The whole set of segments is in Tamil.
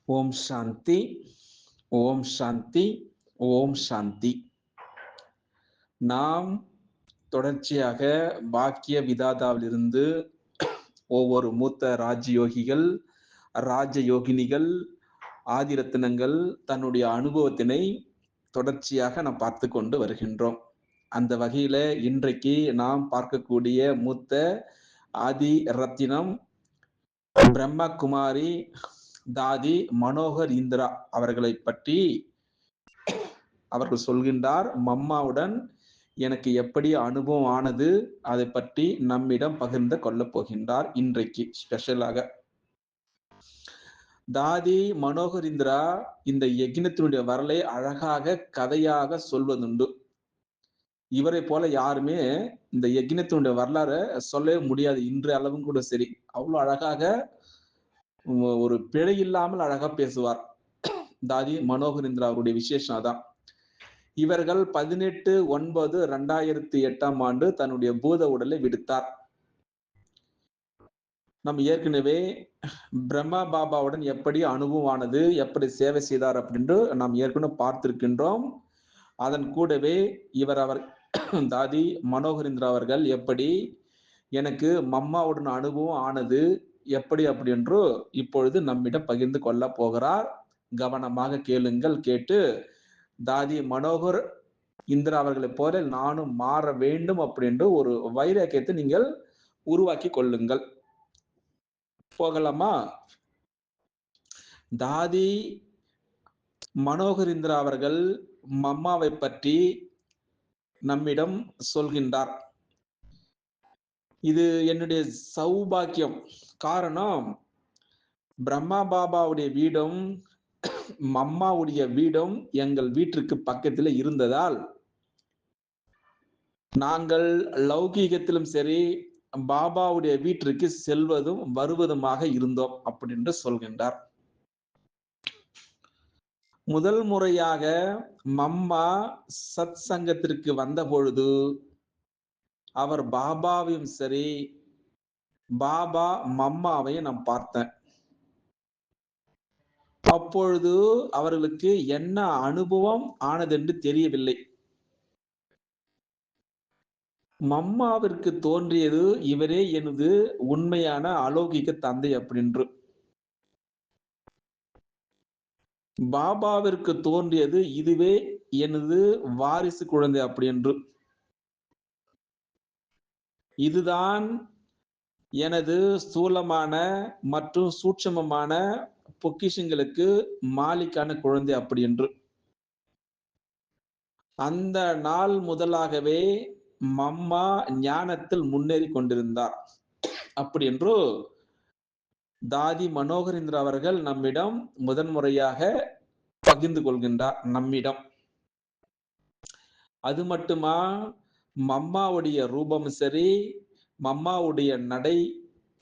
ஓம் சாந்தி, ஓம் சாந்தி, ஓம் சாந்தி. நாம் தொடர்ச்சியாக பாக்கிய விதாதாவிலிருந்து ஒவ்வொரு மூத்த ராஜயோகிகள், ராஜயோகினிகள், ஆதிரத்தினங்கள் தன்னுடைய அனுபவத்தினை தொடர்ச்சியாக நாம் பார்த்து கொண்டு வருகின்றோம். அந்த வகையில இன்றைக்கு நாம் பார்க்கக்கூடிய மூத்த ஆதி ரத்தினம் பிரம்மகுமாரி தாதி மனோகர் இந்திரா அவர்களை பற்றி அவர்கள் சொல்கின்றார். மம்மாவுடன் எனக்கு எப்படி அனுபவம் ஆனது அதை பற்றி நம்மிடம் பகிர்ந்து கொள்ளப் போகின்றார் இன்றைக்கு ஸ்பெஷலாக. தாதி மனோகர் இந்திரா இந்த யக்னத்தினுடைய வரலை அழகாக கதையாக சொல்வதுண்டு. இவரை போல யாருமே இந்த யக்னத்தினுடைய வரலாறு சொல்லவே முடியாது, இன்று அளவும் கூட சரி. அவ்வளவு அழகாக, ஒரு பிழை இல்லாமல் அழகா பேசுவார் தாதி மனோகர் இந்திரா. அவருடைய விசேஷம் அதான். இவர்கள் 18/9/2008 தன்னுடைய பூத உடலை விடுத்தார். நம்ம ஏற்கனவே பிரம்மா பாபாவுடன் எப்படி அனுபவம் ஆனது, எப்படி சேவை செய்தார் அப்படின்று நாம் ஏற்கனவே பார்த்திருக்கின்றோம். அதன் கூடவே அவர் தாதி மனோகர் இந்திரா அவர்கள் எப்படி எனக்கு மம்மாவுடன் அனுபவம் ஆனது எப்படி அப்படி என்று இப்பொழுது நம்மிடம் பகிர்ந்து கொள்ள போகிறார். கவனமாக கேளுங்கள். கேட்டு தாதி மனோகர் இந்திரா அவர்களை போல நானும் மாற வேண்டும் அப்படின்று ஒரு வைராக்கியத்தை நீங்கள் உருவாக்கி கொள்ளுங்கள். போகலாமா? தாதி மனோகர் இந்திரா அவர்கள் மம்மாவை பற்றி நம்மிடம் சொல்கின்றார். இது என்னுடைய சௌபாக்கியம். காரணம், பிரம்மா பாபாவுடைய வீடும் மம்மாவுடைய வீடும் எங்கள் வீட்டிற்கு பக்கத்தில் இருந்ததால் நாங்கள் லௌகீகத்திலும் சரி பாபாவுடைய வீட்டிற்கு செல்வதும் வருவதுமாக இருந்தோம் அப்படின்னு சொல்கின்றார். முதல் முறையாக மம்மா சத் சங்கத்திற்கு வந்த பொழுது அவர் பாபாவையும் சரி பாபா மம்மாவையும் நான் பார்த்தேன். அப்பொழுது அவர்களுக்கு என்ன அனுபவம் ஆனது என்று தெரியவில்லை. மம்மாவிற்கு தோன்றியது இவரே எனது உண்மையான அலௌகிக தந்தை அப்படின்று. பாபாவிற்கு தோன்றியது இதுவே எனது வாரிசு குழந்தை அப்படி என்று. இதுதான் எனது ஸ்தூலமான மற்றும் சூட்சமமான பொக்கிஷங்களுக்கு மாலிக்கான குழந்தை அப்படி என்று. அந்த நாள் முதலாகவே மம்மா ஞானத்தில் முன்னேறி கொண்டிருந்தார் அப்படி என்று தாதி மனோகர் இந்திரா அவர்கள் நம்மிடம் முதன்முறையாக பகிர்ந்து கொள்கின்றார் நம்மிடம். அது மட்டுமா, மம்மாவுடைய ரூபம் சரி, மம்மாவுடைய நடை,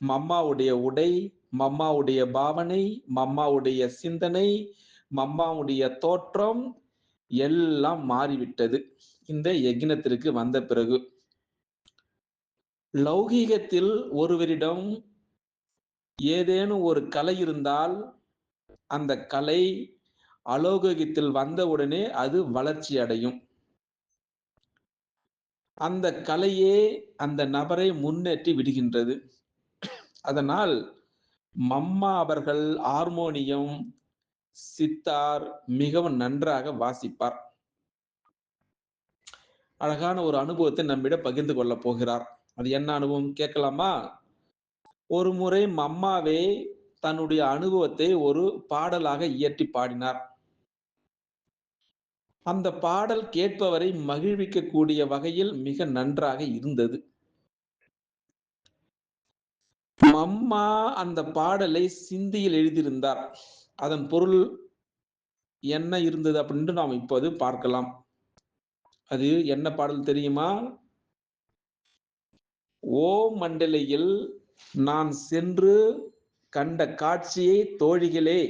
மம்மாவுடைய உடை, மம்மாவுடைய பாவனை, மம்மாவுடைய சிந்தனை, மம்மாவுடைய தோற்றம் எல்லாம் மாறிவிட்டது இந்த யக்னத்திற்கு வந்த பிறகு. லௌகீகத்தில் ஒருவரிடம் ஏதேனும் ஒரு கலை இருந்தால் அந்த கலை அலௌகிகத்தில் வந்தவுடனே அது வளர்ச்சி அடையும். அந்த கலையே அந்த நபரை முன்னேற்றி விடுகின்றது. அதனால் மம்மா அவர்கள் ஹார்மோனியம், சித்தார் மிகவும் நன்றாக வாசிப்பார். அழகான ஒரு அனுபவத்தை நம்மிடம் பகிர்ந்து கொள்ள போகிறார். அது என்ன அனுபவம் கேட்கலாமா? ஒரு முறை மம்மாவே தன்னுடைய அனுபவத்தை ஒரு பாடலாக இயற்றி பாடினார். அந்த பாடல் கேட்பவரை மகிழ்விக்கக்கூடிய வகையில் மிக நன்றாக இருந்தது. மம்மா அந்த பாடலை சிந்தியில் எழுதியிருந்தார். அதன் பொருள் என்ன இருந்தது அப்படின்னு நாம் இப்போது பார்க்கலாம். அது என்ன பாடல் தெரியுமா? ஓ மண்டலையில் நான் சென்று கண்ட காட்சியை தோழிகளே,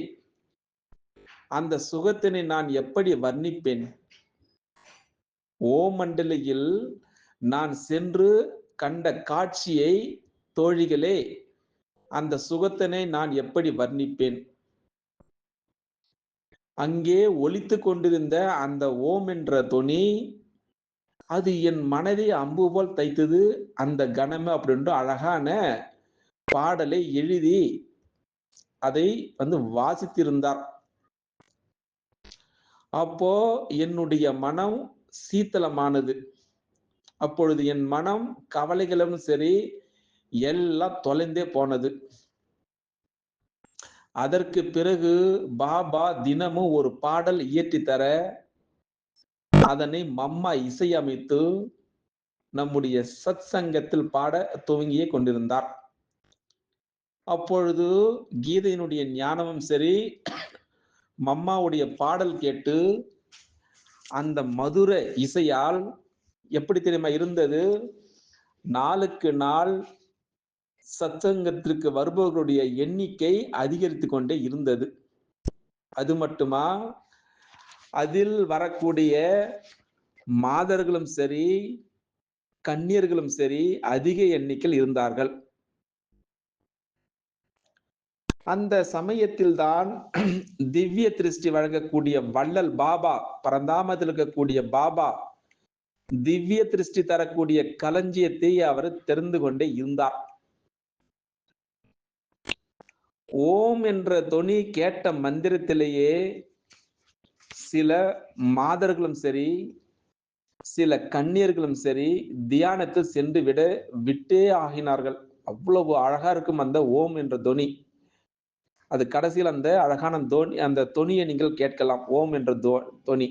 அந்த சுகத்தினை நான் எப்படி வர்ணிப்பேன்? ஓ மண்டலையில் நான் சென்று கண்ட காட்சியை தோழிகளே, அந்த சுகத்தினை நான் எப்படி வர்ணிப்பேன்? அங்கே ஒலித்துக் கொண்டிருந்த அந்த ஓம் என்ற தொனி, அது என் மனதை அம்பு போல் தைத்தது அந்த கணமே அப்படின்ட்டு அழகான பாடலை எழுதி அதை வாசித்திருந்தார். அப்போ என்னுடைய மனம் சீத்தளமானது. அப்பொழுது என் மனம் கவலைகளும் சரி எல்லாம் தொலைந்தே போனது. அதற்கு பிறகு பாபா தினமும் ஒரு பாடல் இயற்றி தர, அதனை மம்மா இசையமைத்து நம்முடைய சத் சங்கத்தில் பாட துவங்கியே கொண்டிருந்தார். அப்பொழுது கீதையினுடைய ஞானமும் சரி, மம்மாவுடைய பாடல் கேட்டு அந்த மதுர இசையால் எப்படி தெரியுமா இருந்தது, நாளுக்கு நாள் சத்சங்கத்திற்கு வருபவர்களுடைய எண்ணிக்கை அதிகரித்துக் கொண்டே இருந்தது. அது மட்டுமா, அதில் வரக்கூடிய மாதர்களும் சரி கன்னியர்களும் சரி அதிக எண்ணிக்கையில் இருந்தார்கள். அந்த சமயத்தில் தான் திவ்ய திருஷ்டி வழங்கக்கூடிய வள்ளல் பாபா, பரந்தாமத்தில் இருக்கக்கூடிய பாபா திவ்ய திருஷ்டி தரக்கூடிய களஞ்சியத்தை அவர் தெரிந்து கொண்டே இருந்தார். ஓம் என்ற தொனி கேட்ட மந்திரத்திலேயே சில மாதர்களும் சரி சில கன்னியர்களும் சரி தியானத்தில் சென்று விட்டே ஆகினார்கள். அவ்வளவு அழகா இருக்கும் அந்த ஓம் என்ற தொனி. அது கடைசியில் அந்த அழகான அந்த தொனியை நீங்கள் கேட்கலாம். ஓம் என்ற தொனி.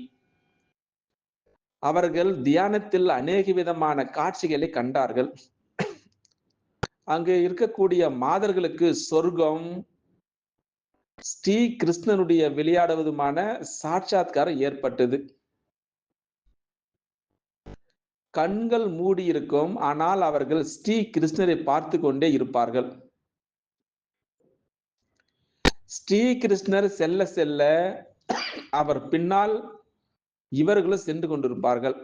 அவர்கள் தியானத்தில் அநேக விதமான காட்சிகளை கண்டார்கள். அங்கு இருக்கக்கூடிய மாதர்களுக்கு சொர்க்கம், ஸ்ரீ கிருஷ்ணனுடைய விளையாடுவதுமான சாட்சாத்காரம் ஏற்பட்டது. கண்கள் மூடி இருக்கும், ஆனால் அவர்கள் ஸ்ரீ கிருஷ்ணரை பார்த்து கொண்டே இருப்பார்கள். ஸ்ரீ கிருஷ்ணர் செல்ல செல்ல அவர் பின்னால் இவர்களும் சென்று கொண்டிருப்பார்கள்.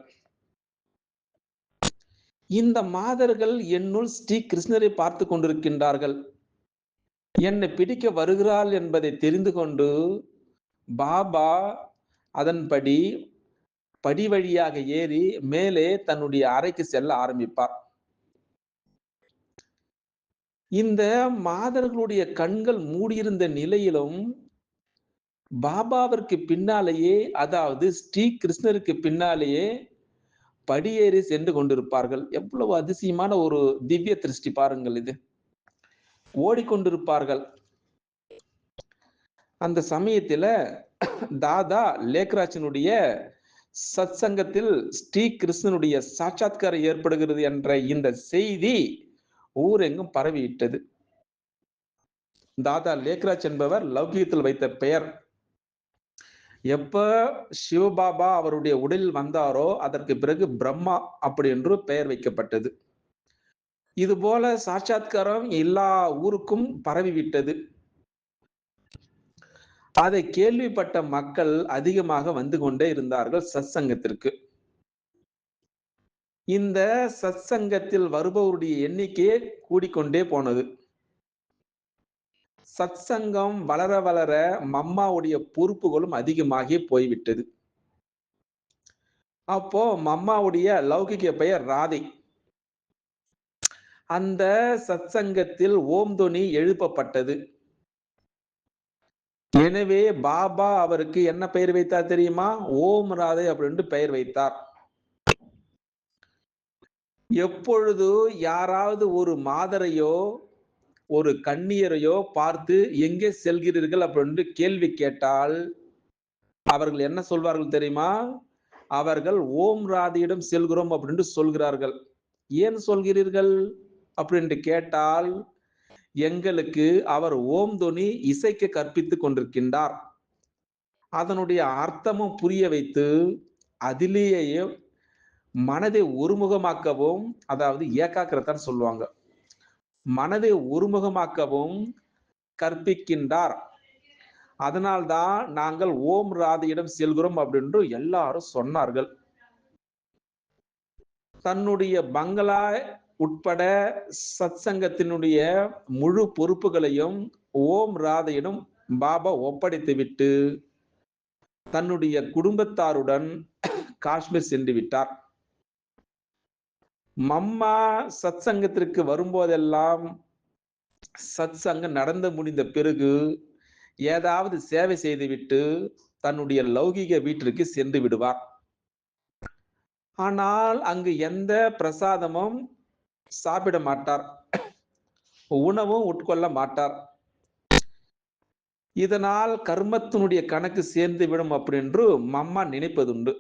இந்த மாதர்கள் என்னுள் ஸ்ரீ கிருஷ்ணரை பார்த்து கொண்டிருக்கின்றார்கள், என்னை பிடிக்க வருகிறாள் என்பதை தெரிந்து கொண்டு பாபா அதன்படி படி வழியாக ஏறி மேலே தன்னுடைய அறைக்கு செல்ல ஆரம்பிப்பார். இந்த மாதர்களுடைய கண்கள் மூடியிருந்த நிலையிலும் பாபாவிற்கு பின்னாலேயே, அதாவது ஸ்ரீ கிருஷ்ணருக்கு பின்னாலேயே படியேறி சென்று கொண்டிருப்பார்கள். எவ்வளவு அதிசயமான ஒரு திவ்ய திருஷ்டி பாருங்கள். இது ஓடிக்கொண்டிருப்பார்கள். அந்த சமயத்துல தாதா லேக்ராஜனுடைய சத் சங்கத்தில் ஸ்ரீ கிருஷ்ணனுடைய சாட்சாத்காரம் ஏற்படுகிறது என்ற இந்த செய்தி ஊரெங்கும் பரவிவிட்டது. தாதா லேக்ராஜ் என்பவர் லௌகீகத்தில் வைத்த பெயர். எப்ப சிவபாபா அவருடைய உடலில் வந்தாரோ அதற்கு பிறகு பிரம்மா அப்படி என்று பெயர் வைக்கப்பட்டது. இது போல சாட்சாத்காரம் எல்லா ஊருக்கும் பரவிவிட்டது. அதை கேள்விப்பட்ட மக்கள் அதிகமாக வந்து கொண்டே இருந்தார்கள் சத்சங்கத்திற்கு. இந்த சத்சங்கத்தில் வருபவருடைய எண்ணிக்கையே கூடிக்கொண்டே போனது. சத்சங்கம் வளர வளர மம்மாவுடைய பொறுப்புகளும் அதிகமாகி போய்விட்டது. அப்போ மம்மாவுடைய லௌகிக பெயர் ராதை. அந்த சத்சங்கத்தில் ஓம் தொனி எழுப்பப்பட்டது. எனவே பாபா அவருக்கு என்ன பெயர் வைத்தார் தெரியுமா? ஓம் ராதை அப்படின்னு பெயர் வைத்தார். எப்பொழுது யாராவது ஒரு மாதரையோ ஒரு கன்னியரையோ பார்த்து எங்கே செல்கிறீர்கள் அப்படின்னு கேள்வி கேட்டால் அவர்கள் என்ன சொல்வார்கள் தெரியுமா? அவர்கள் ஓம் ராதையிடம் செல்கிறோம் அப்படின்னு சொல்கிறார்கள். ஏன் சொல்கிறீர்கள் அப்படின்னு கேட்டால், எங்களுக்கு அவர் ஓம் தொனி இசைக்க கற்பித்துக் கொண்டிருக்கின்றார், அதனுடைய அர்த்தமும் புரிய வைத்து அதிலேயே மனதை ஒருமுகமாக்கவும், அதாவது ஏகாக்கிரதான்னு சொல்லுவாங்க, மனதை ஒருமுகமாக்கவும் கற்பிக்கின்றார். அதனால்தான் நாங்கள் ஓம் ராதையிடம் செல்கிறோம் அப்படின்னு எல்லாரும் சொன்னார்கள். தன்னுடைய பங்களா உட்பட சத்சங்கத்தினுடைய முழு பொறுப்புகளையும் ஓம் ராதையிடம் பாபா ஒப்படைத்து விட்டு தன்னுடைய குடும்பத்தாருடன் காஷ்மீர் சென்று விட்டார். மம்மா சத்சங்கத்திற்கு வரும்போதெல்லாம் சத்சங்கம் நடந்து முடிந்த பிறகு ஏதாவது சேவை செய்துவிட்டு தன்னுடைய லௌகிக வீட்டிற்கு சென்று விடுவார். ஆனால் அங்கு எந்த பிரசாதமும் சாப்பிட மாட்டார், உணவும் உட்கொள்ள மாட்டார். இதனால் கர்மத்தினுடைய கணக்கு சேர்ந்து விடும் அப்படின்னு மம்மா நினைப்பதுண்டு.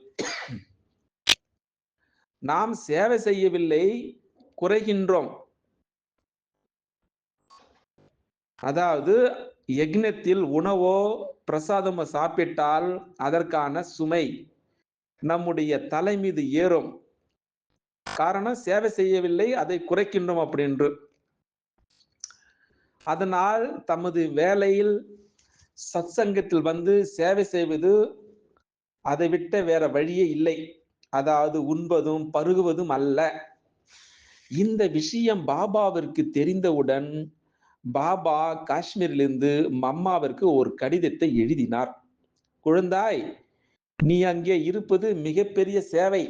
நாம் சேவை செய்யவில்லை, குறைகின்றோம். அதாவது யக்ஞத்தில் உணவோ பிரசாதமோ சாப்பிட்டால் அதற்கான சுமை நம்முடைய தலை மீது ஏறும். காரணம் சேவை செய்யவில்லை, அதை குறைக்கின்றோம் அப்படின்னு. அதனால் தமது வேலையில் சத்சங்கத்தில் வந்து சேவை செய்வது அதை விட்ட வேற வழியே இல்லை. அதாவது உண்பதும் பருகுவதும் அல்ல. இந்த விஷயம் பாபாவிற்கு தெரிந்தவுடன் பாபா காஷ்மீரிலிருந்து மம்மாவிற்கு ஒரு கடிதத்தை எழுதினார். குழந்தாய், நீ அங்கே இருப்பது மிகப்பெரிய சேவை.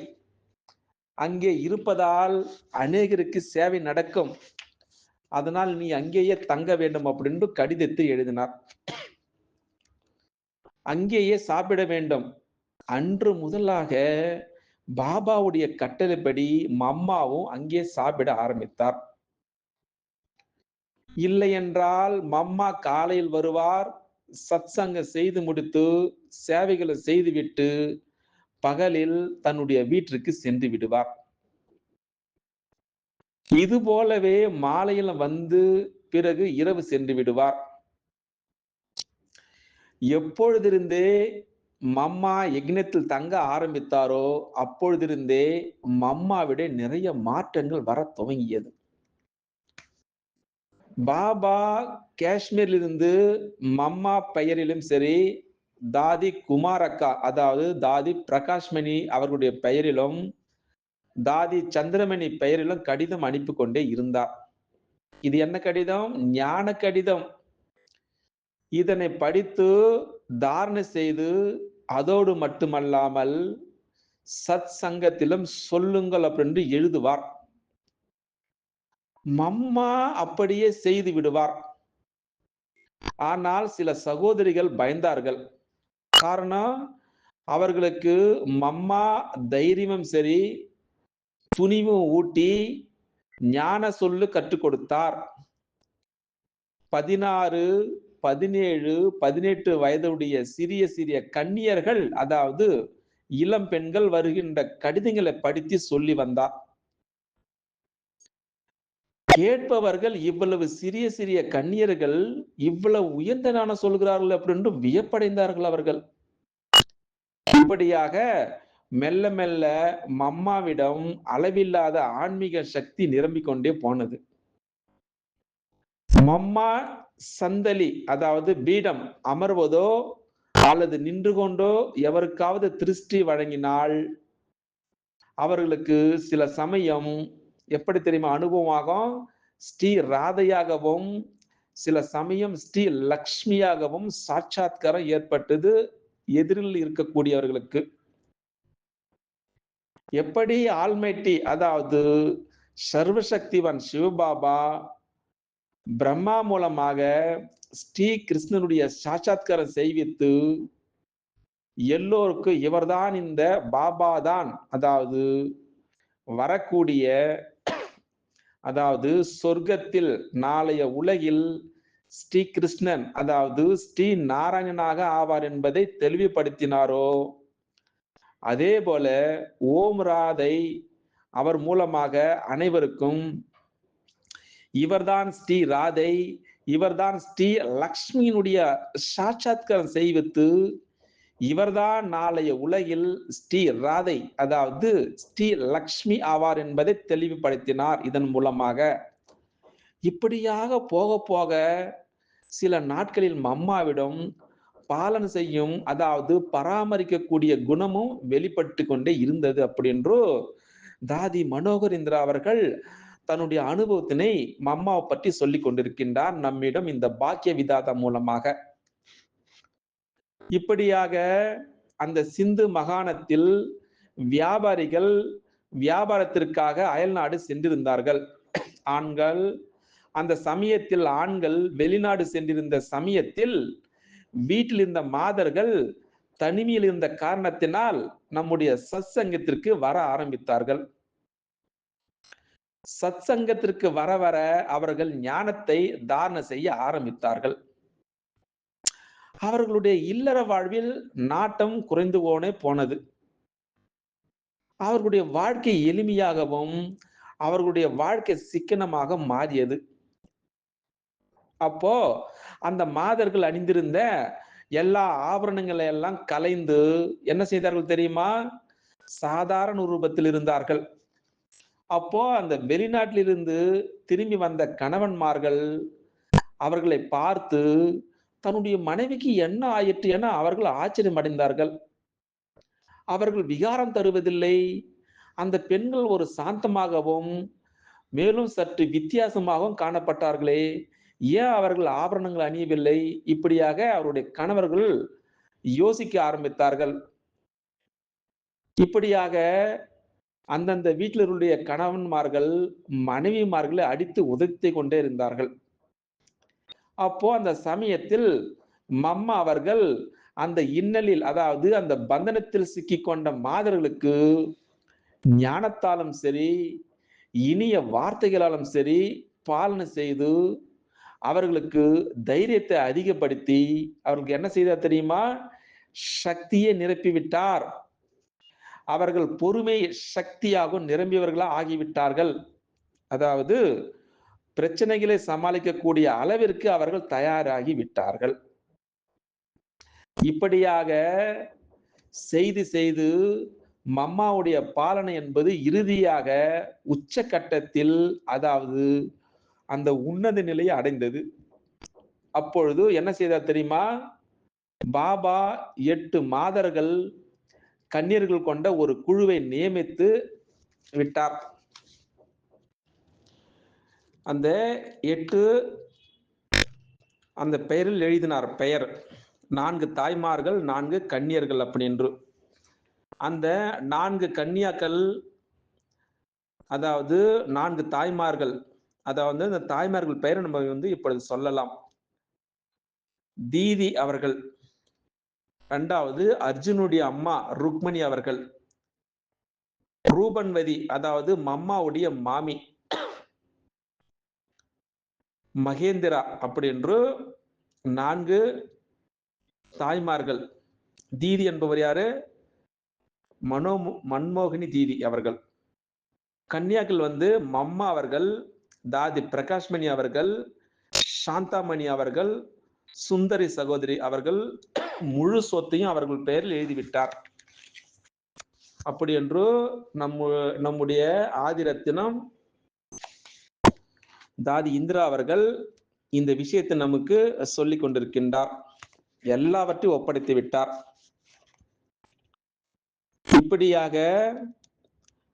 அங்கே இருப்பதால் அநேகருக்கு சேவை நடக்கும். அதனால் நீ அங்கேயே தங்க வேண்டும் அப்படின்னு கடிதத்தை எழுதினார். அங்கேயே சாப்பிட வேண்டும். அன்று முதலாக பாபாவுடைய கட்டளைப்படி மம்மாவும் அங்கே சாப்பிட ஆரம்பித்தார். இல்லை என்றால் மம்மா காலையில் வருவார், சத்சங்க செய்து முடித்து சேவைகளை செய்துவிட்டு பகலில் தன்னுடைய வீட்டிற்கு சென்று விடுவார். இது போலவே மாலையில் வந்து பிறகு இரவு சென்று விடுவார். எப்பொழுதிருந்தே மம்மா யக்ஞத்தில் தங்க ஆரம்பித்தாரோ அப்பொழுதிருந்தே மம்மாவிட நிறைய மாற்றங்கள் வர துவங்கியது. பாபா காஷ்மீரிலிருந்து மம்மா பெயரிலும் சரி, தாதி குமாரக்கா அதாவது தாதி பிரகாஷ்மணி அவர்களுடைய பெயரிலும், தாதி சந்திரமணி பெயரிலும் கடிதம் அனுப்பி கொண்டே இருந்தார். இது என்ன கடிதம்? ஞான கடிதம். இதனை படித்து தாரணை செய்து அதோடு மட்டுமல்லாமல் சத் சங்கத்திலும் சொல்லுங்கள் அப்படின்னு எழுதுவார். மம்மா அப்படியே செய்து விடுவார். ஆனால் சில சகோதரிகள் பயந்தார்கள். காரணம், அவர்களுக்கு மம்மா தைரியமும் சரி துணிவும் ஊட்டி ஞான சொல்லு கற்றுக் கொடுத்தார். 16, 17, 18 வயதுடைய சிறிய சிறிய கன்னியர்கள், அதாவது இளம் பெண்கள் வருகின்ற கடிதங்களை படித்து சொல்லி வந்தார். கேட்பவர்கள் இவ்வளவு சிறிய சிறிய கன்னியர்கள் இவ்வளவு உயர்ந்த ஞானம் சொல்கிறார்கள் அப்படின்னு வியப்படைந்தார்கள் அவர்கள். இப்படியாக மெல்ல மெல்ல மம்மாவிடம் அளவில்லாத ஆன்மீக சக்தி நிரம்பிக் கொண்டே போனது. மம்மா சந்தலி அதாவது பீடம் அமர்வதோ அல்லது நின்று கொண்டோ எவருக்காவது திருஷ்டி வழங்கினால் அவர்களுக்கு சில சமயம் எப்படி தெரியுமா அனுபவமாகும்? ஸ்ரீ ராதையாகவும் சில சமயம் ஸ்ரீ லக்ஷ்மியாகவும் சாட்சாத்காரம் ஏற்பட்டது எதிரில் இருக்கக்கூடியவர்களுக்கு. எப்படி ஆல்மைட்டி அதாவது சர்வசக்திவன் சிவபாபா பிரம்மா மூலமாக ஸ்ரீ கிருஷ்ணனுடைய சாட்சாத்காரம் செய்வித்து எல்லோருக்கும் இவர்தான் இந்த பாபா தான், அதாவது வரக்கூடிய அதாவது சொர்க்கத்தில் நாளைய உலகில் ஸ்ரீ கிருஷ்ணன் அதாவது ஸ்ரீ நாராயணனாக ஆவார் என்பதை தெளிவுபடுத்தினாரோ, அதே போல ஓம் ராதை அவர் மூலமாக அனைவருக்கும் இவர்தான் ஸ்ரீ ராதை, இவர்தான் ஸ்ரீ லக்ஷ்மியினுடைய சாட்சாத்காரம் செய்வித்து இவர்தான் நாளைய உலகில் ஸ்ரீ ராதை அதாவது ஸ்ரீ லக்ஷ்மி ஆவார் என்பதை தெளிவுபடுத்தினார். இதன் மூலமாக இப்படியாக போக போக சில நாட்களில் மம்மாவிடம் பாலன் செய்யும் அதாவது பராமரிக்கக்கூடிய குணமும் வெளிப்பட்டு கொண்டே இருந்தது அப்படின்றோ தாதி மனோகர் இந்திரா அவர்கள் தன்னுடைய அனுபவத்தினை மம்மாவை பற்றி சொல்லிக் கொண்டிருக்கின்றார் நம்மிடம் இந்த பாக்கிய விதாதா மூலமாக. இப்படியாக அந்த சிந்து மாகாணத்தில் வியாபாரிகள் வியாபாரத்திற்காக அயல்நாடு சென்றிருந்தார்கள். ஆண்கள் அந்த சமயத்தில் ஆண்கள் வெளிநாடு சென்றிருந்த சமயத்தில் வீட்டில் இருந்த மாதர்கள் தனிமையில் இருந்த காரணத்தினால் நம்முடைய சத்சங்கத்திற்கு வர ஆரம்பித்தார்கள். சத்சங்கத்திற்கு வர வர அவர்கள் ஞானத்தை தாரணை செய்ய ஆரம்பித்தார்கள். அவர்களுடைய இல்லற வாழ்வில் நாட்டம் குறைந்து போனது. அவர்களுடைய வாழ்க்கை எளிமையாகவும் அவர்களுடைய வாழ்க்கை சிக்கனமாக மாறியது. அப்போ அந்த மாதர்கள் அணிந்திருந்த எல்லா ஆபரணங்களை எல்லாம் கலைந்து என்ன செய்தார்கள் தெரியுமா? சாதாரண ரூபத்தில் இருந்தார்கள். அப்போ அந்த வெளிநாட்டிலிருந்து திரும்பி வந்த கணவன்மார்கள் அவர்களை பார்த்து தன்னுடைய மனைவிக்கு என்ன ஆயிற்று என அவர்கள் ஆச்சரியம் அடைந்தார்கள். அவர்கள் விகாரம் தருவதில்லை. அந்த பெண்கள் ஒரு சாந்தமாகவும் மேலும் சற்று வித்தியாசமாகவும் காணப்பட்டார்களே, ஏன் அவர்கள் ஆபரணங்கள் அணியவில்லை? இப்படியாக அவருடைய கணவர்கள் யோசிக்க ஆரம்பித்தார்கள். இப்படியாக அந்தந்த வீட்டிலுடைய கணவன்மார்கள் மனைவிமார்களை அடித்து உதைத்து கொண்டே இருந்தார்கள். அப்போ அந்த சமயத்தில் மம்மா அவர்கள் அந்த இன்னலில், அதாவது அந்த பந்தனத்தில் சிக்கிக்கொண்ட மாதர்களுக்கு ஞானத்தாலும் சரி இனிய வார்த்தைகளாலும் சரி பாலனை செய்து அவர்களுக்கு தைரியத்தை அதிகப்படுத்தி அவர்களுக்கு என்ன செய்தார் தெரியுமா? சக்தியை நிரப்பிவிட்டார். அவர்கள் பொறுமை சக்தியாகவும் நிரம்பியவர்களாக ஆகிவிட்டார்கள். அதாவது பிரச்சனைகளை சமாளிக்கக்கூடிய அளவிற்கு அவர்கள் தயாராகி விட்டார்கள். இப்படியாக செய்து செய்து மம்மாவுடைய பாலனை என்பது இறுதியாக உச்சகட்டத்தில், அதாவது அந்த உன்னத நிலையை அடைந்தது. அப்பொழுது என்ன செய்தார் தெரியுமா? பாபா 8 மாதர்கள் கன்னியர்கள் கொண்ட ஒரு குழுவை நியமித்து விட்டார். அந்த 8 அந்த பெயரில் எழுதினார். பெயர் 4 தாய்மார்கள் 4 கன்னியர்கள் அப்படின்னு. அந்த 4 கன்னியாக்கள், அதாவது 4 தாய்மார்கள், அதாவது அந்த தாய்மார்கள் பெயரை நம்ம இப்பொழுது சொல்லலாம். தீதி அவர்கள், இரண்டாவது அர்ஜுனுடைய அம்மா ருக்மணி அவர்கள், ரூபன்வதி அதாவது மம்மாவுடைய மாமி, மகேந்திரா அப்படின்று 4 தாய்மார்கள். தீதி என்பவர் யாரு? மன்மோகினி தீதி அவர்கள். கன்னியாக்கள் மம்மா அவர்கள், தாதி பிரகாஷ்மணி அவர்கள், சாந்தாமணி அவர்கள், சுந்தரி சகோதரி அவர்கள். முழு சொத்தையும் அவர்கள் பெயரில் எழுதிவிட்டார். அப்படி என்று நம்முடைய ஆதிரத்தினம் தாதி இந்திரா அவர்கள் இந்த விஷயத்தை நமக்கு சொல்லிக் கொண்டிருக்கின்றார். எல்லாவற்றையும் ஒப்படைத்து விட்டார். இப்படியாக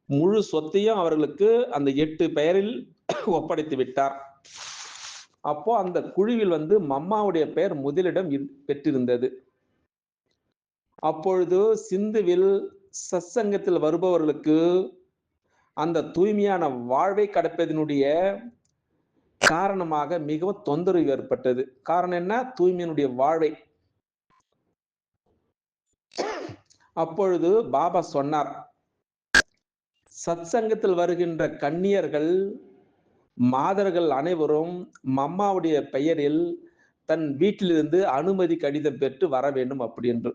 முழு சொத்தையும் அவர்களுக்கு அந்த 8 பெயரில் ஒப்படைத்து விட்டார். அப்போ அந்த குழுவில் மம்மாவுடைய பெயர் முதலிடம் பெற்றிருந்தது. அப்பொழுது சிந்துவில் சத்சங்கத்தில் வருபவர்களுக்கு அந்த தூய்மையான வாழ்வை கடப்பதனுடைய காரணமாக மிகவும் தொந்தரவு ஏற்பட்டது. காரணம் என்ன? தூய்மையினுடைய வாழ்வை. அப்பொழுது பாபா சொன்னார், சத்சங்கத்தில் வருகின்ற கன்னியர்கள் மாதர்கள் அனைவரும் மம்மாவுடைய பெயரில் தன் வீட்டிலிருந்து அனுமதி கடிதம் பெற்று வர வேண்டும் அப்படி என்று.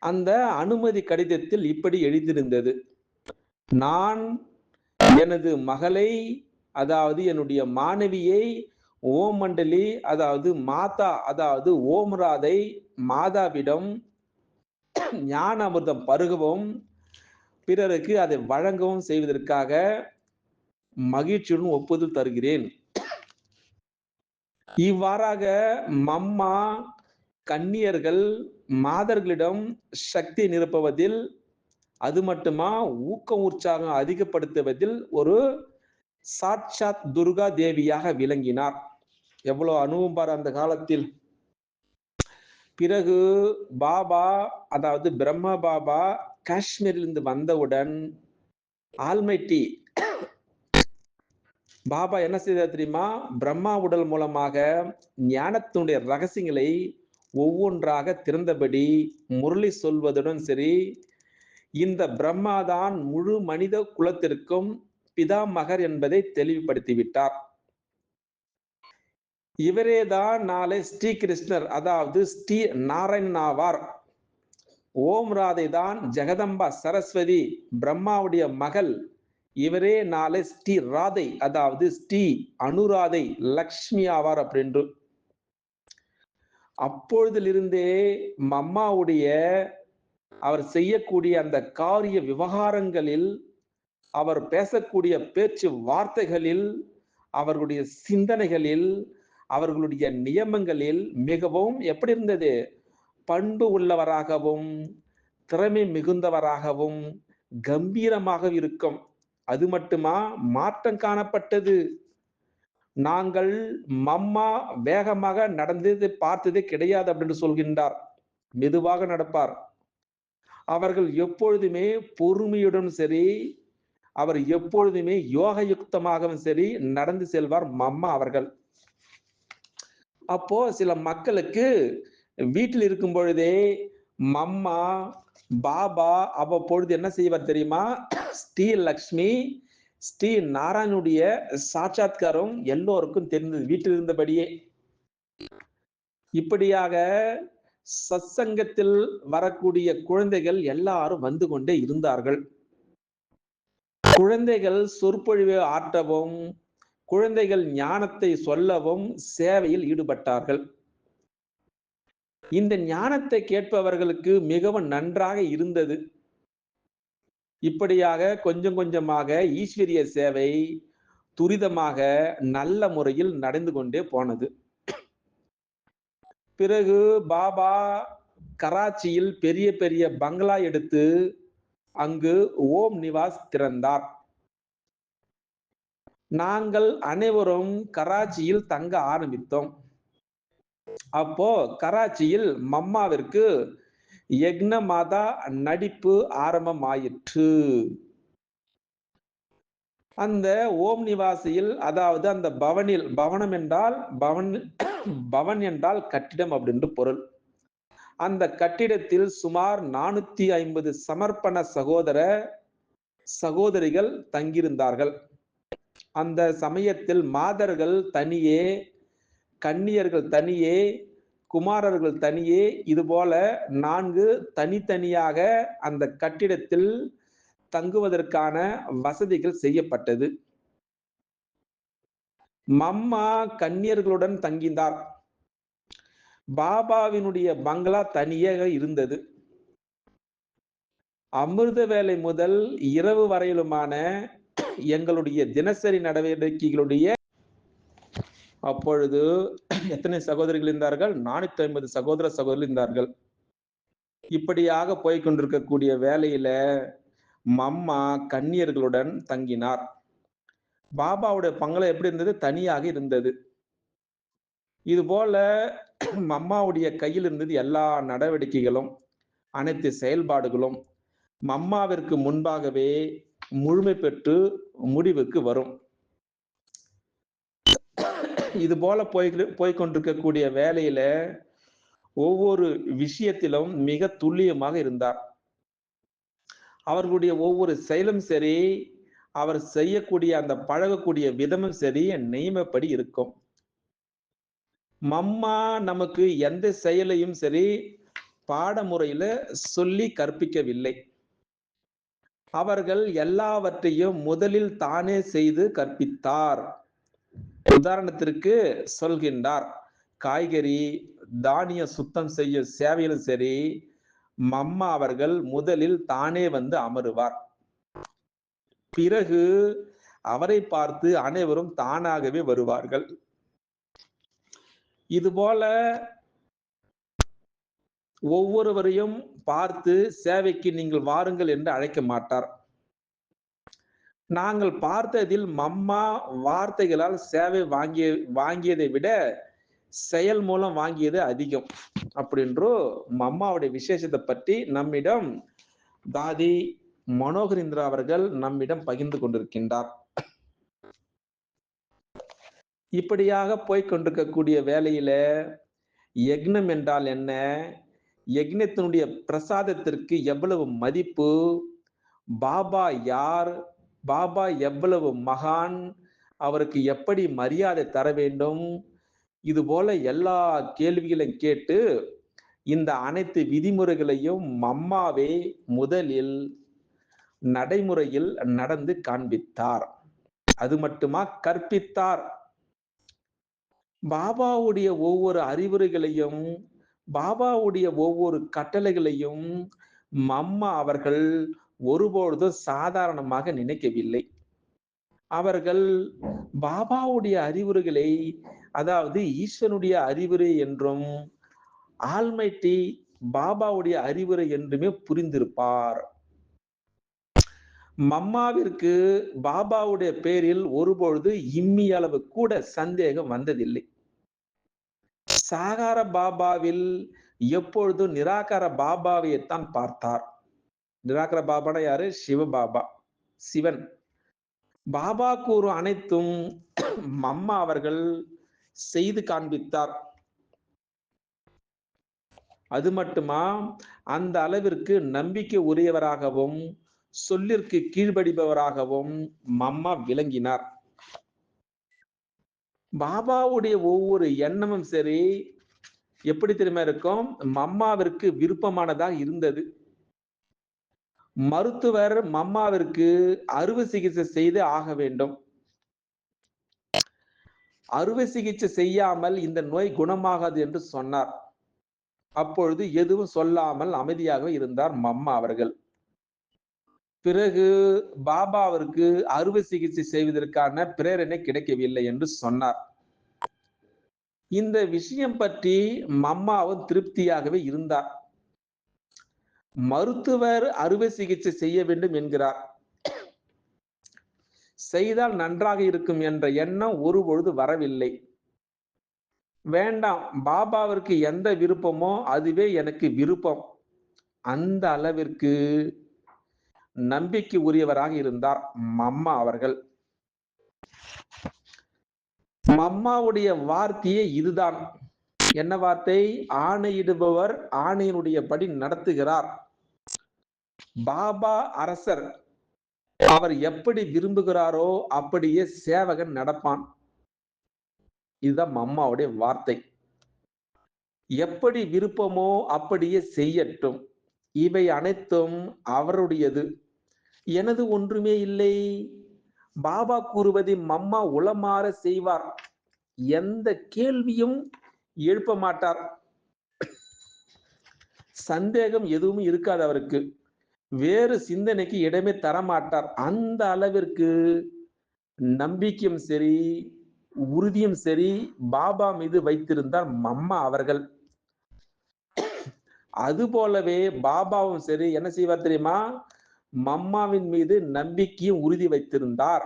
அந்த அனுமதி கடிதத்தில் இப்படி எழுதியிருந்தது, நான் எனது மகளை, அதாவது என்னுடைய மாணவியை ஓம் மண்டலி, அதாவது மாதா, அதாவது ஓம்ராதை மாதாவிடம் ஞான அமிர்தம் பருகவும் பிறருக்கு அதை வழங்கவும் செய்வதற்காக மகிழ்ச்சியுடன் ஒப்புதல் தருகிறேன். இவ்வாறாக மம்மா கன்னியர்கள் மாதர்களிடம் சக்தி நிரப்புவதில், அது மட்டுமா ஊக்கம் உற்சாகம் அதிகப்படுத்துவதில் ஒரு சாட்சாத் துர்கா தேவியாக விளங்கினார். எவ்வளவு அனுபவம் பாரு அந்த காலத்தில். பிறகு பாபா, அதாவது பிரம்மா பாபா காஷ்மீரிலிருந்து வந்தவுடன் ஆல்மைட்டி பாபா என்ன செய்தார் தெரியுமா? பிரம்மா உடல் மூலமாக ஞானத்தினுடைய ரகசியங்களை ஒவ்வொன்றாக திறந்தபடி முரளி சொல்வதுடன் சரி, இந்த பிரம்மாதான் முழு மனித குலத்திற்கும் பிதாமகர் என்பதை தெளிவுபடுத்திவிட்டார். இவரேதான் நாளை ஸ்ரீ கிருஷ்ணர், அதாவது ஸ்ரீ நாராயணன் ஆவார். ஓம் ராதை தான் ஜெகதம்பா சரஸ்வதி, பிரம்மாவுடைய மகள். இவரே நாளை ஸ்ரீ ராதை, அதாவது ஸ்ரீ அனுராதை லக்ஷ்மி ஆவார் அப்படின்று. அப்பொழுதிலிருந்தே அம்மாவுடைய அவர் செய்யக்கூடிய அந்த காரிய விவகாரங்களில், அவர் பேசக்கூடிய பேச்சு வார்த்தைகளில், அவர்களுடைய சிந்தனைகளில், அவர்களுடைய நியமங்களில் மிகவும் எப்படி இருந்தது? பண்பு உள்ளவராகவும், திறமை மிகுந்தவராகவும், கம்பீரமாக இருக்கும். அது மட்டுமா, மாற்றம் காணப்பட்டது. நாங்கள் மம்மா வேகமாக நடந்தது பார்த்ததே கிடையாது அப்படின்னு சொல்கின்றார். மெதுவாக நடப்பார். அவர்கள் எப்பொழுதுமே பொறுமையுடன் சரி, அவர் எப்பொழுதுமே யோகயுக்தமாகவும் சரி நடந்து செல்வார் மம்மா அவர்கள். அப்போ சில மக்களுக்கு வீட்டில் இருக்கும் பொழுதே மம்மா பாபா அவ்வப்பொழுது என்ன செய்வார் தெரியுமா? ஸ்ரீ லக்ஷ்மி ஸ்ரீ நாராயணுடைய சாட்சாத்காரம் எல்லோருக்கும் தெரிந்தது வீட்டில் இருந்தபடியே. இப்படியாக சத்சங்கத்தில் வரக்கூடிய குழந்தைகள் எல்லாரும் வந்து கொண்டே இருந்தார்கள். குழந்தைகள் சொற்பொழிவு ஆற்றவும், குழந்தைகள் ஞானத்தை சொல்லவும் சேவையில் ஈடுபட்டார்கள். இந்த ஞானத்தை கேட்பவர்களுக்கு மிகவும் நன்றாக இருந்தது. இப்படியாக கொஞ்சம் கொஞ்சமாக ஈஸ்வரிய சேவை துரிதமாக நல்ல முறையில் நடந்து கொண்டே போனது. பிறகு பாபா கராச்சியில் பெரிய பெரிய பங்களா எடுத்து அங்கு ஓம் நிவாஸ் திறந்தார். நாங்கள் அனைவரும் கராச்சியில் தங்க ஆரம்பித்தோம். அப்போ கராச்சியில் மம்மாவிற்கு யக்ன மாதா நடிப்பு ஆரம்பமாயிற்று. அந்த ஓம் நிவாசியில், அதாவது அந்த பவனில், பவனம் என்றால் பவன் என்றால் கட்டிடம் அப்படின்னு பொருள். அந்த கட்டிடத்தில் சுமார் 450 சமர்ப்பண சகோதர சகோதரிகள் தங்கியிருந்தார்கள். அந்த சமயத்தில் மாதர்கள் தனியே, கன்னியர்கள் தனியே, குமாரர்கள் தனியே, இதுபோல 4 தனித்தனியாக அந்த கட்டிடத்தில் தங்குவதற்கான வசதிகள் செய்யப்பட்டது. மம்மா கன்னியர்களுடன் தங்கினார். பாபாவினுடைய பங்களா தனியாக இருந்தது. அமிர்த வேலை முதல் இரவு வரையிலுமான எங்களுடைய தினசரி நடவடிக்கைகளுடைய அப்பொழுது எத்தனை சகோதரிகள் இருந்தார்கள்? 450 சகோதர சகோதரிகள் இருந்தார்கள். இப்படியாக போய்கொண்டிருக்கக்கூடிய வேலையில மம்மா கன்னியர்களுடன் தங்கினார். பாபாவுடைய பங்களா எப்படி இருந்தது? தனியாக இருந்தது. இது போல மம்மாவுடைய கையில் இருந்தது எல்லா நடவடிக்கைகளும், அனைத்து செயல்பாடுகளும் மம்மாவிற்கு முன்பாகவே முழுமை பெற்று முடிவுக்கு வரும். இது போல போய்கொண்டிருக்கக்கூடிய வேலையில ஒவ்வொரு விஷயத்திலும் மிக துல்லியமாக இருந்தார். அவர்களுடைய ஒவ்வொரு செயலும் சரி, அவர் செய்யக்கூடிய அந்த பழகக்கூடிய விதமும் சரி நியமப்படி இருக்கும். மம்மா நமக்கு எந்த செயலையும் சரி பாடமுறையில சொல்லி கற்பிக்கவில்லை. அவர்கள் எல்லாவற்றையும் முதலில் தானே செய்து கற்பித்தார். உதாரணத்திற்கு சொல்கின்றார், காய்கறி தானிய சுத்தம் செய்ய சேவையிலும் சரி, மம்மா அவர்கள் முதலில் தானே வந்து அமருவார். பிறகு அவரை பார்த்து அனைவரும் தானாகவே வருவார்கள். இதுபோல ஒவ்வொருவரையும் பார்த்து சேவைக்கு நீங்கள் வாருங்கள் என்று அழைக்க மாட்டார். நாங்கள் பார்த்ததில் மம்மா வார்த்தைகளால் சேவை வாங்கியதை விட செயல் மூலம் வாங்கியது அதிகம் அப்படின்றோ அம்மாவுடைய விசேஷத்தை பற்றி நம்மிடம் தாதி மனோகரேந்திரா அவர்கள் நம்மிடம் பகிர்ந்து கொண்டிருக்கின்றார். இப்படியாக போய்கொண்டிருக்கக்கூடிய வேளையில யக்னம் என்றால் என்ன, யக்னத்தினுடைய பிரசாதத்திற்கு எவ்வளவு மதிப்பு, பாபா யார், பாபா எவ்வளவு மகான், அவருக்கு எப்படி மரியாதை தர வேண்டும், இது போல எல்லா கேள்விகளையும் கேட்டு இந்த அனைத்து விதிமுறைகளையும் அம்மாவே முதலில் நடைமுறையில் நடந்து காண்பித்தார். அது மட்டுமா, கற்பித்தார். பாபாவுடைய ஒவ்வொரு அறிவுரைகளையும், பாபாவுடைய ஒவ்வொரு கட்டளைகளையும் அம்மா அவர்கள் ஒருபொழுதும் சாதாரணமாக நினைக்கவில்லை. அவர்கள் பாபாவுடைய அறிவுரைகளை, அதாவது ஈஸ்வரனுடைய அறிவுரை என்றும், ஆல்மைட்டி பாபாவுடைய அறிவுரை என்றுமே புரிந்திருப்பார். மம்மாவிற்கு பாபாவுடைய பேரில் ஒருபொழுது இம்மி அளவு கூட சந்தேகம் வந்ததில்லை. சாகார பாபாவில் எப்பொழுதும் நிராகார பாபாவைத்தான் பார்த்தார். நிராகார பாபானா யாரு? சிவபாபா, சிவன். பாபா கூறும் அனைத்தும் அம்மா அவர்கள் செய்து காண்பித்தார். அது மட்டுமா, அந்த அளவிற்கு நம்பிக்கை உரியவராகவும் சொல்லிற்கு கீழ்ப்படிபவராகவும் அம்மா விளங்கினார். பாபாவுடைய ஒவ்வொரு எண்ணமும் சரி, எப்படி தெரியுமா இருக்கும், அம்மாவிற்கு விருப்பமானதாக இருந்தது. மருத்துவர் அம்மாவிற்கு அறுவை சிகிச்சை செய்து ஆக வேண்டும். அறுவை சிகிச்சை செய்யாமல் இந்த நோய் குணமாகாது என்று சொன்னார். அப்பொழுது எதுவும் சொல்லாமல் அமைதியாக இருந்தார் அம்மா அவர்கள். பிறகு பாபாவிற்கு அறுவை சிகிச்சை செய்வதற்கான பிரேரணை கிடைக்கவில்லை என்று சொன்னார். இந்த விஷயம் பற்றி அம்மாவும் திருப்தியாகவே இருந்தார். மருத்துவர் அறுவை சிகிச்சை செய்ய வேண்டும் என்கிறார். செய்தால் நன்றாக இருக்கும் என்ற எண்ணம் ஒருபொழுது வரவில்லை. வேண்டாம், பாபாவிற்கு எந்த விருப்பமோ அதுவே எனக்கு விருப்பம். அந்த அளவிற்கு நம்பிக்கை உரியவராக இருந்தார் அம்மா அவர்கள். அம்மாவுடைய வார்த்தையே இதுதான். என்ன வார்த்தை? ஆணையிடுபவர் ஆணையினுடைய படி நடத்துகிறார். பாபா அரசர், அவர் எப்படி விரும்புகிறாரோ அப்படியே சேவகன் நடப்பான். இதுதான் அம்மாவுடைய வார்த்தை. எப்படி விருப்பமோ அப்படியே செய்யட்டும், இவை அனைத்தும் அவருடையது, எனது ஒன்றுமே இல்லை. பாபா கூறுவதை அம்மா உளமாற செய்வார். எந்த கேள்வியும் எழுப்ப மாட்டார். சந்தேகம் எதுவும் இருக்காது அவருக்கு. வேறு சிந்தனைக்கு இடமே தரமாட்டார். அந்த அளவிற்கு நம்பிக்கையும் சரி, உறுதியும் சரி பாபா மீது வைத்திருந்தார் அம்மா அவர்கள். அது போலவே பாபாவும் சரி என்ன செய்வார் தெரியுமா? அம்மாவின் மீது நம்பிக்கையும் உறுதி வைத்திருந்தார்.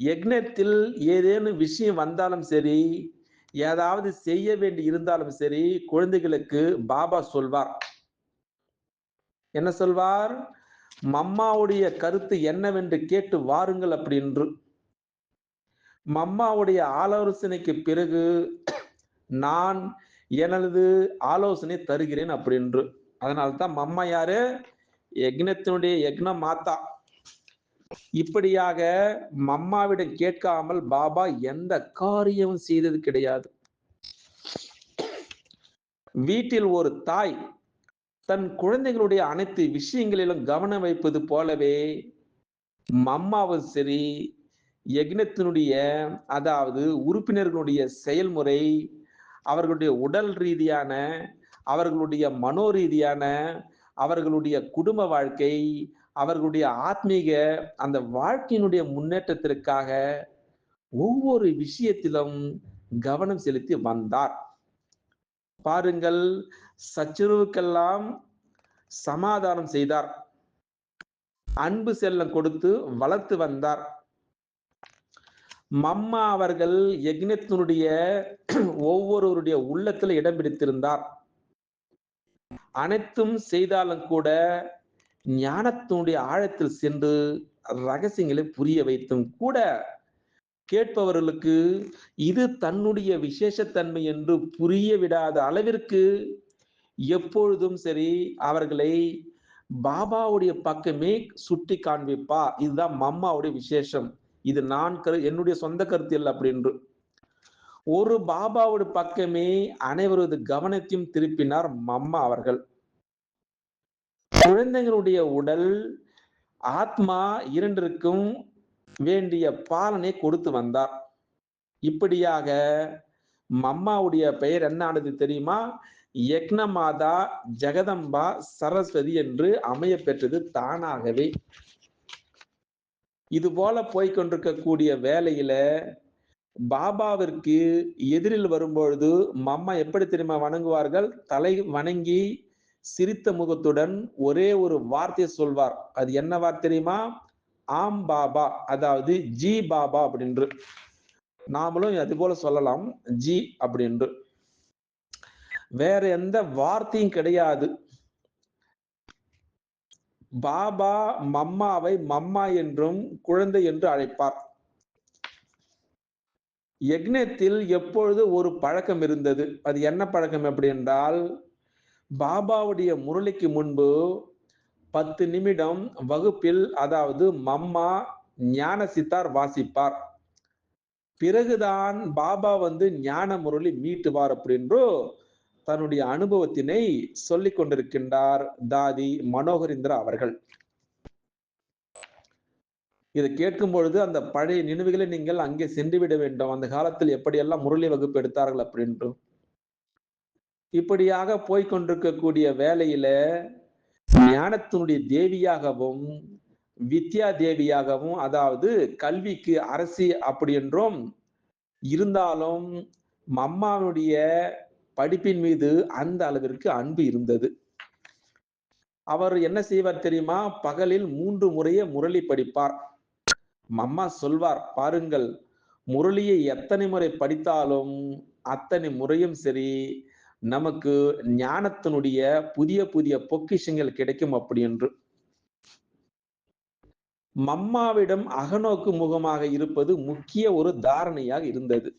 யக்னத்தில் ஏதேனும் விஷயம் வந்தாலும் சரி, ஏதாவது செய்ய வேண்டி இருந்தாலும் சரி, குழந்தைகளுக்கு பாபா சொல்வார். என்ன சொல்வார்? அம்மாவுடைய கருத்து என்னவென்று கேட்டு வாருங்கள் அப்படின்னு. அம்மாவுடைய ஆலோசனைக்கு பிறகு நான் எனது ஆலோசனை தருகிறேன் அப்படின்னு. அதனால்தான் அம்மா யாரு? யக்னத்தினுடைய யக்ன மாதா. இப்படியாக அம்மாவிடம் கேட்காமல் பாபா எந்த காரியமும் செய்தது கிடையாது. வீட்டில் ஒரு தாய் தன் குழந்தைகளுடைய அனைத்து விஷயங்களிலும் கவனம் வைப்பது போலவே அம்மாவும் சரி, யக்னத்தினுடைய அதாவது உறுப்பினர்களுடைய செயல்முறை, அவர்களுடைய உடல் ரீதியான, அவர்களுடைய மனோ ரீதியான, அவர்களுடைய குடும்ப வாழ்க்கை, அவர்களுடைய ஆத்மீக அந்த வாழ்க்கையினுடைய முன்னேற்றத்திற்காக ஒவ்வொரு விஷயத்திலும் கவனம் செலுத்தி வந்தார். பாருங்கள், சச்சரவுக்கெல்லாம் சமாதானம் செய்தார். அன்பு செல்லம் கொடுத்து வளர்த்து வந்தார். மம்மா அவர்கள் யக்னத்தினுடைய ஒவ்வொருவருடைய உள்ளத்துல இடம் பிடித்திருந்தார். அனைத்தும் செய்தாலும் கூட ஞானத்தினுடைய ஆழத்தில் சென்று ரகசியங்களை புரிய வைத்தும் கூட கேட்பவர்களுக்கு இது தன்னுடைய விசேஷத்தன்மை என்று புரிய விடாத அளவிற்கு எப்பொழுதும் சரி அவர்களை பாபாவுடைய பக்கமே சுட்டி காண்பிப்பா. இதுதான் மம்மாவுடைய விசேஷம். இது நான் என்னுடைய சொந்த கருத்து இல்லை அப்படின்னு ஒரு பாபாவுடைய பக்கமே அனைவரது கவனத்தையும் திருப்பினார் மம்மா அவர்கள். குழந்தைகளுடைய உடல் ஆத்மா இரண்டிற்கும் வேண்டிய பாலனை கொடுத்து வந்தார். இப்படியாக மம்மாவுடைய பெயர் என்ன ஆனது தெரியுமா? யக்னமாதா ஜெகதம்பா சரஸ்வதி என்று அமைய பெற்றது தானாகவே. இது போல போய்கொண்டிருக்கக்கூடிய வேலையில பாபாவிற்கு எதிரில் வரும்பொழுது மம்மா எப்படி தெரியுமா வணங்குவார்கள்? தலை வணங்கி சிரித்த முகத்துடன் ஒரே ஒரு வார்த்தையை சொல்வார். அது என்ன வார்த்தை தெரியுமா? ஆம் பாபா, அதாவது ஜி பாபா அப்படின்று. நாமளும் அது போல சொல்லலாம், ஜி அப்படின்று. வேற எந்த வார்த்தையும் கிடையாது. பாபா மம்மாவை மம்மா என்றும் குழந்தை என்று அழைப்பார். யக்னத்தில் எப்பொழுது ஒரு பழக்கம் இருந்தது. அது என்ன பழக்கம் எப்படி என்றால், பாபாவுடைய முரளிக்கு முன்பு 10 நிமிடம் வகுப்பில், அதாவது மம்மா ஞான சித்தார் வாசிப்பார். பிறகுதான் பாபா வந்து ஞான முரளி மீட்டுவார் அப்படின்றோ தன்னுடைய அனுபவத்தினை சொல்லிக் கொண்டிருக்கின்றார் தாதி மனோகரேந்திரா அவர்கள். இதை கேட்கும் பொழுது அந்த பழைய நினைவுகளை நீங்கள் அங்கே சென்று விட வேண்டும். அந்த காலத்தில் எப்படியெல்லாம் முரளி வகுப்பு எடுத்தார்கள் அப்படின்ட்டு. இப்படியாக போய்கொண்டிருக்கக்கூடிய வேலையில ஞானத்தினுடைய தேவியாகவும் வித்யா தேவியாகவும், அதாவது கல்விக்கு அரசி அப்படி என்றும் இருந்தாலும் மம்மாவுடைய படிப்பின் மீது அந்த அளவிற்கு அன்பு இருந்தது. அவர் என்ன செய்வார் தெரியுமா? பகலில் 3 முறையே முரளி படிப்பார். மம்மா சொல்வார், பாருங்கள், முரளியை எத்தனை முறை படித்தாலும் அத்தனை முறையும் சரி நமக்கு ஞானத்தினுடைய புதிய புதிய பொக்கிஷங்கள் கிடைக்கும் அப்படி என்று. மம்மாவிடம் அகநோக்கு முகமாக இருப்பது முக்கிய ஒரு தாரணையாக இருந்தது.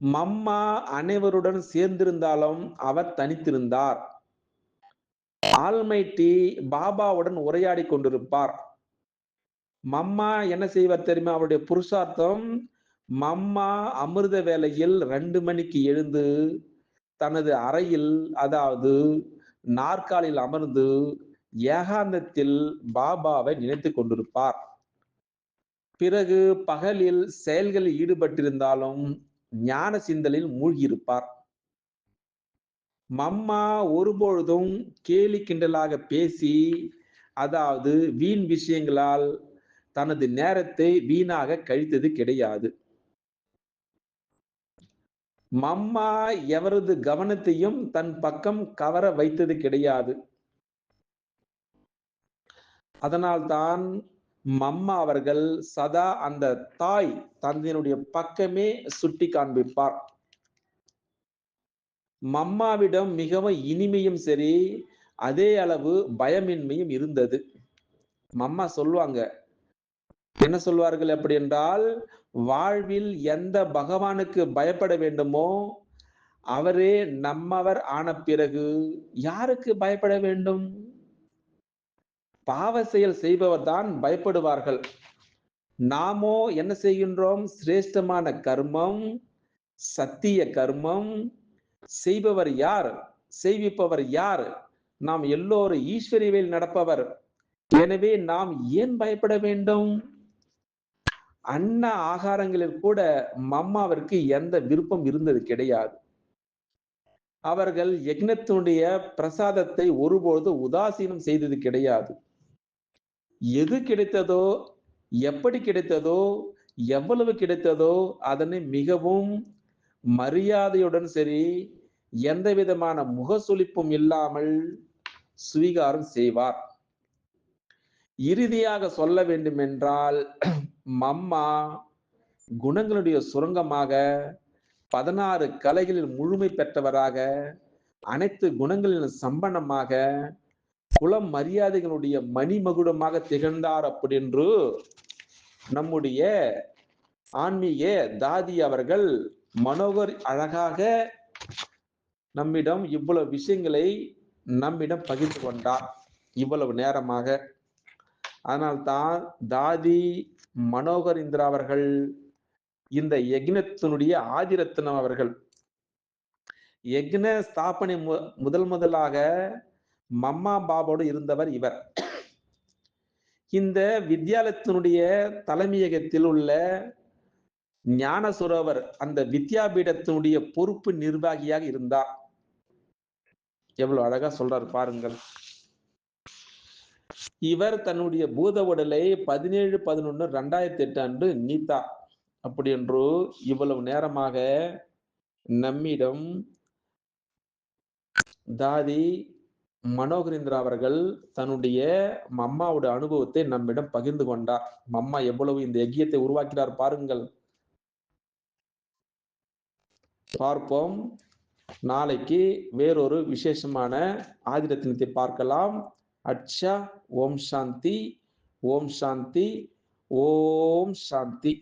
மம்மா அனைவருடன் சேர்ந்திருந்தாலும் அவர் தனித்திருந்தார். ஆல்மைட்டி பாபாவுடன் உரையாடி கொண்டிருப்பார். மம்மா என்ன செய்வார் தெரியுமா? அவருடைய புருஷார்த்தம், மம்மா அமிர்த வேளையில் 2 மணிக்கு எழுந்து தனது அறையில், அதாவது நாற்காலில் அமர்ந்து ஏகாந்தத்தில் பாபாவை நினைத்து கொண்டிருப்பார். பிறகு பகலில் செயல்களில் ஈடுபட்டிருந்தாலும் ஞான சிந்தனையில் மூழ்கியிருப்பார். மம்மா ஒருபொழுதும் கேலி கிண்டலாக பேசி, அதாவது வீண் விஷயங்களால் தனது நேரத்தை வீணாக கழித்தது கிடையாது. மம்மா எவரது கவனத்தையும் தன் பக்கம் கவர வைத்தது கிடையாது. அதனால்தான் மம்மா அவர்கள் சதா அந்த தாய் தந்தையினுடைய பக்கமே சுட்டி காண்பிப்பார். மம்மாவிடம் மிகவும் இனிமையும் சரி, அதே அளவு பயமின்மையும் இருந்தது. மம்மா சொல்லுவாங்க, என்ன சொல்வார்கள் அப்படி என்றால், வாழ்வில் எந்த பகவானுக்கு பயப்பட வேண்டுமோ அவரே நம்மவர் ஆன பிறகு யாருக்கு பயப்பட வேண்டும்? பாவ செயல் செய்பவர் தான் பயப்படுவார்கள். நாமோ என்ன செய்கின்றோம்? சிரேஷ்டமான கர்மம், சத்திய கர்மம் செய்பவர் யார்? செய்விப்பவர் யார்? நாம் எல்லோரும் ஈஸ்வரியவில் நடப்பவர். எனவே நாம் ஏன் பயப்பட வேண்டும்? அன்ன ஆகாரங்களில் கூட மம்மாவிற்கு எந்த விருப்பம் இருந்தது கிடையாது. அவர்கள் யக்னத்தினுடைய பிரசாதத்தை ஒருபொழுது உதாசீனம் செய்தது கிடையாது. எது கிடைத்ததோ, எப்படி கிடைத்ததோ, எவ்வளவு கிடைத்ததோ அதனை மிகவும் மரியாதையுடன் சரி, எந்த விதமான முகசுளிப்பும் இல்லாமல் சுவீகாரம் செய்வார். இறுதியாக சொல்ல வேண்டும் என்றால், மம்மா குணங்களுடைய சுரங்கமாக, 16 கலைகளில் முழுமை பெற்றவராக, அனைத்து குணங்களிலும் சம்பன்னமாக, குலம் மரியாதைகளுடைய மணிமகுடமாக திகழ்ந்தார் அப்படின்று நம்முடைய ஆன்மீக தாதி அவர்கள் மனோகர் அழகாக நம்மிடம் இவ்வளவு விஷயங்களை நம்மிடம் பகிர்ந்து கொண்டார் இவ்வளவு நேரமாக. அதனால்தான் தாதி மனோகர் இந்திரா அவர்கள் இந்த யக்னத்தினுடைய ஆதிரத்னம் அவர்கள். யக்ன ஸ்தாபனை முதலாக மம்மா பாபாவோடு இருந்தவர் இவர். இந்த வித்யாலயத்தினுடைய தலைமையகத்தில் உள்ள ஞான சுரோவர் அந்த வித்யாபீடத்தினுடைய பொறுப்பு நிர்வாகியாக இருந்தார். எவ்வளவு அழகா சொல்றார் பாருங்கள். இவர் தன்னுடைய பூத உடலை 17/11/2008 அன்று நீத்தார். அப்படி என்று இவ்வளவு நேரமாக நம்மிடம் தாதி மனோகரேந்திரா அவர்கள் தன்னுடைய மம்மாவோட அனுபவத்தை நம்மிடம் பகிர்ந்து கொண்டார். மம்மா எவ்வளவு இந்த யஜ்யத்தை உருவாக்கிறார் பாருங்கள். பார்ப்போம். நாளைக்கு வேறொரு விசேஷமான ஆதிரத்தினத்தை பார்க்கலாம். அச்சா. ஓம் சாந்தி, ஓம் சாந்தி, ஓம் சாந்தி.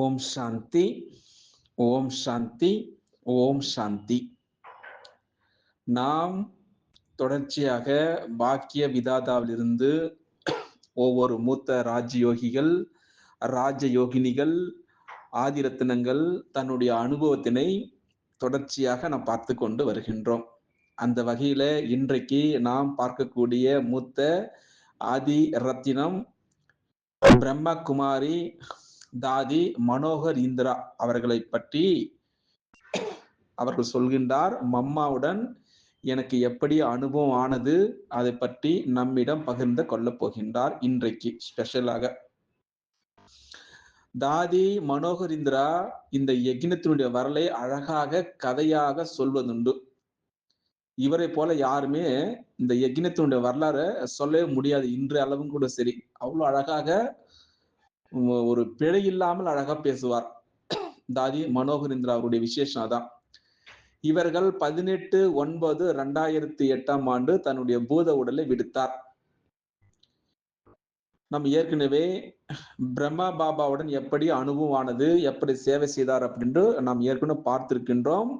ஓம் சாந்தி, ஓம் சாந்தி, ஓம் சாந்தி. நாம் தொடர்ச்சியாக பாக்கிய விதாதாவிலிருந்து ஒவ்வொரு மூத்த ராஜயோகிகள், ராஜயோகினிகள், ஆதிரத்தினங்கள் தன்னுடைய அனுபவத்தினை தொடர்ச்சியாக நாம் பார்த்து கொண்டு வருகின்றோம். அந்த வகையில இன்றைக்கு நாம் பார்க்கக்கூடிய மூத்த ஆதி ரத்தினம் பிரம்மகுமாரி தாதி மனோகர் இந்திரா அவர்களை பற்றி அவர்கள் சொல்கின்றார். மம்மாவுடன் எனக்கு எப்படி அனுபவம் ஆனது அதை பற்றி நம்மிடம் பகிர்ந்து கொள்ளப் போகின்றார் இன்றைக்கு ஸ்பெஷலாக. தாதி மனோகர் இந்திரா இந்த யக்ஞத்தினுடைய வரலை அழகாக கதையாக சொல்வதுண்டு. இவரை போல யாருமே இந்த யக்ஞத்தினுடைய வரலாறு சொல்லவே முடியாது, இன்று அளவும் கூட சரி. அவ்வளவு அழகாக, ஒரு பிழை இல்லாமல் அழகா பேசுவார் தாதி மனோகர் இந்திரா. அவருடைய விசேஷம் அதான். இவர்கள் 18/9/2008 தன்னுடைய பூத உடலை விடுத்தார். நம்ம ஏற்கனவே பிரம்மா பாபாவுடன் எப்படி அனுபவம் ஆனது, எப்படி சேவை செய்தார் அப்படின்று நாம் ஏற்கனவே பார்த்திருக்கின்றோம்.